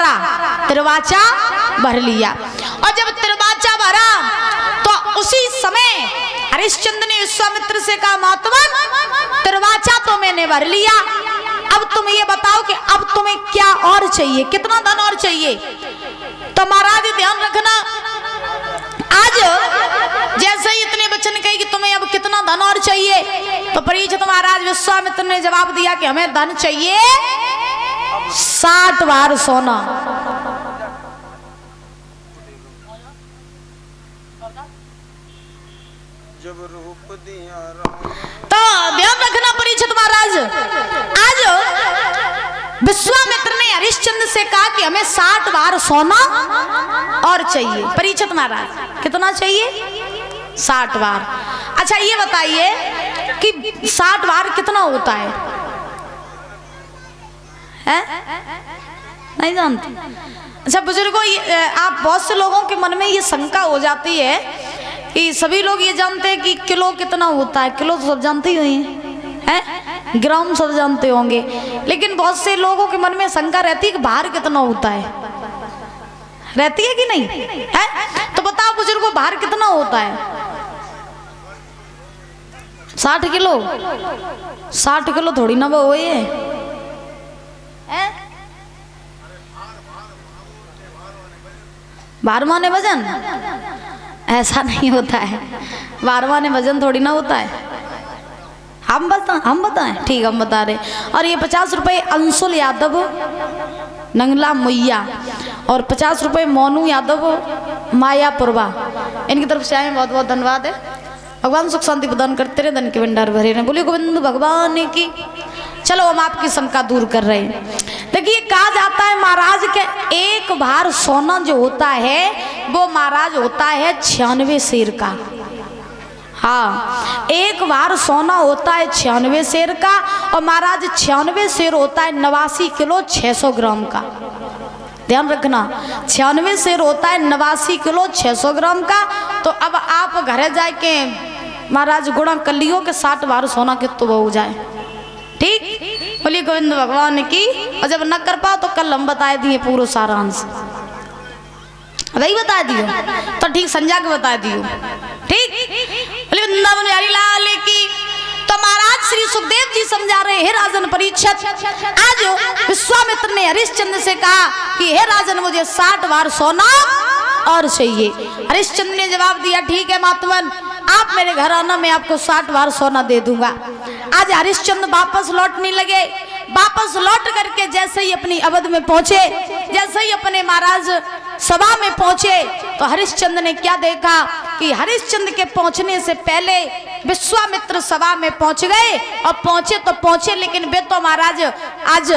भरा, तिरवाचा भर लिया। और जब तिरवाचा भरा तो उसी समय हरिश्चंद्र ने विश्वामित्र से कहा, महात्मन तिरवाचा तो मैंने भर लिया, अब तुम ये बताओ कि अब तुम्हें क्या और चाहिए, कितना धन और चाहिए। तो महाराज ध्यान रखना, आज जैसे ही इतने वचन कहे कि तुम्हें अब कितना धन और चाहिए, तो परीक्षित महाराज विश्वामित्र ने जवाब दिया कि हमें धन चाहिए 60 बार सोना। जब रूप दिया तो ध्यान रखना परीक्षित महाराज, आज विश्वामित्र ने हरिश्चंद्र से कहा कि हमें 60 बार सोना और चाहिए। परीक्षित महाराज कितना चाहिए? 60 बार। अच्छा ये बताइए कि 60 बार कितना होता है? नहीं जानते? अच्छा बुजुर्गों, आप बहुत से लोगों के मन में ये शंका हो जाती है कि सभी लोग ये जानते हैं कि किलो कितना होता है। किलो तो सब जानते ही हैं, ग्राम सब जानते होंगे, लेकिन बहुत से लोगों के मन में शंका रहती है कि भार कितना होता है। रहती है कि नहीं है? तो बताओ बुजुर्गों, भार कितना होता है? 60 किलो। 60 किलो थोड़ी ना वो है। भार माने वजन? ऐसा नहीं होता है, भार माने वजन थोड़ी ना होता है। हम बताएं? ठीक, हम बता रहे। और ये 50 रुपए अंशुल यादव नंगला मैया और 50 रुपए मोनू यादव मायापुरवा, इनकी तरफ से आए, बहुत बहुत धन्यवाद है। भगवान सुख शांति प्रदान करते रहे, धन के भंडार भरे रहे। बोलिए गोविंद भगवान की। चलो हम आपकी शंका दूर कर रहे हैं। देखिए कहा जाता है महाराज के एक भार सोना जो होता है वो महाराज होता है 96 शेर का। हाँ, एक भार सोना होता है 96 शेर का, और महाराज 96 शेर होता है 89 किलो 600 ग्राम का। ध्यान रखना, 96 शेर होता है 89 किलो 600 ग्राम का। तो अब आप घर जाके महाराज गुणा कर लियो कि 60 बार सोना कितो हो जाए। ठीक, बोलिए गोविंद भगवान की। और जब न कर पाओ तो कल हम बता दिए पूरा सारांश, वही बता दियो, तो ठीक संजा के बता दियो। ठीक, बोलिए वृंदावन बिहारी लाल की। तो महाराज श्री सुखदेव जी समझा रहे, हे राजन परीक्षित, आज विश्वामित्र ने हरिश्चंद्र से कहा कि हे राजन मुझे 60 बार सोना और चाहिए। हरिश्चंद्र ने जवाब दिया, ठीक है महात्मन, आप मेरे घर आना, मैं आपको 60 बार सोना दे दूंगा। आज हरिश्चंद्र वापस लौटने लगे। वापस लौट करके जैसे ही अपनी अवध में पहुंचे, जैसे ही अपने महाराज सभा में पहुंचे, तो हरिश्चंद्र ने क्या देखा कि हरिश्चंद्र के पहुंचने से पहले विश्वामित्र सभा में पहुंच गए। और पहुंचे तो पहुंचे, लेकिन वे तो महाराज आज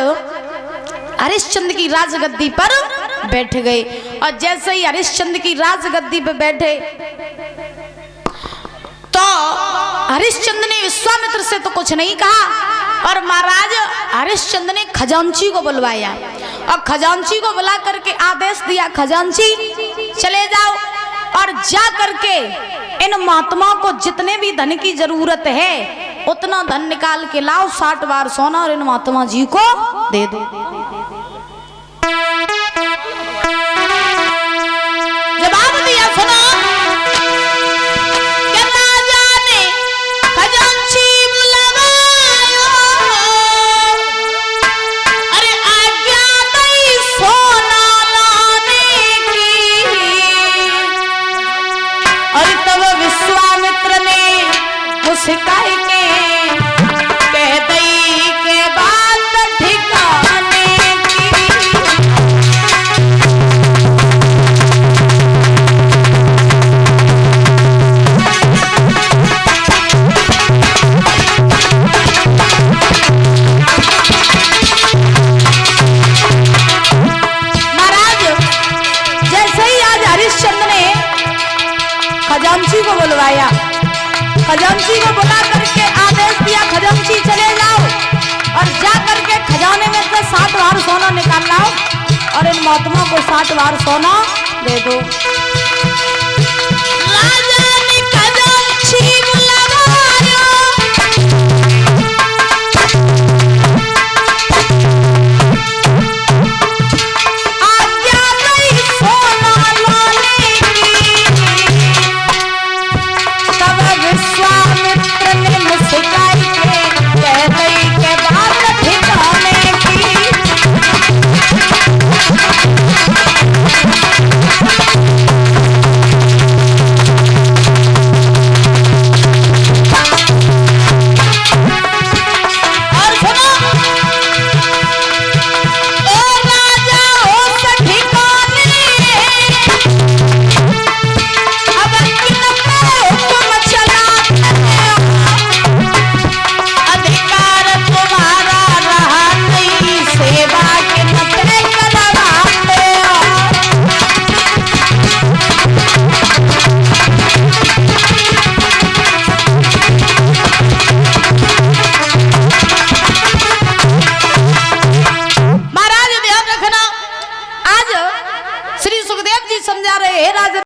हरिश्चंद्र की राजगद्दी पर बैठ गए। और जैसे ही हरिश्चंद्र की राजगद्दी पर बैठे तो हरिश्चंद्र ने विश्वामित्र से तो कुछ नहीं कहा, और महाराज हरिश्चंद्र ने खजांची को बुलवाया और खजांची को बुला करके आदेश दिया, खजांची चले जाओ और जा करके इन महात्माओं को जितने भी धन की जरूरत है उतना धन निकाल के लाओ, 60 बार सोना और इन महात्मा जी को दे दो। जवाब दिया, सुनो, शिकाय के कह दई के बात ठिकाने की। महाराज जैसे ही आज हरिश्चंद्र ने खजांची को बुलवाया, खजांची को बुला करके आदेश दिया, खजांची चले जाओ और जा करके खजाने में से 60 बार सोना निकाल लाओ और इन महात्मा को 60 बार सोना दे दो। राजा ने खजांची बुलवाया, आज सुखदेव जी समझा रहे हे राजा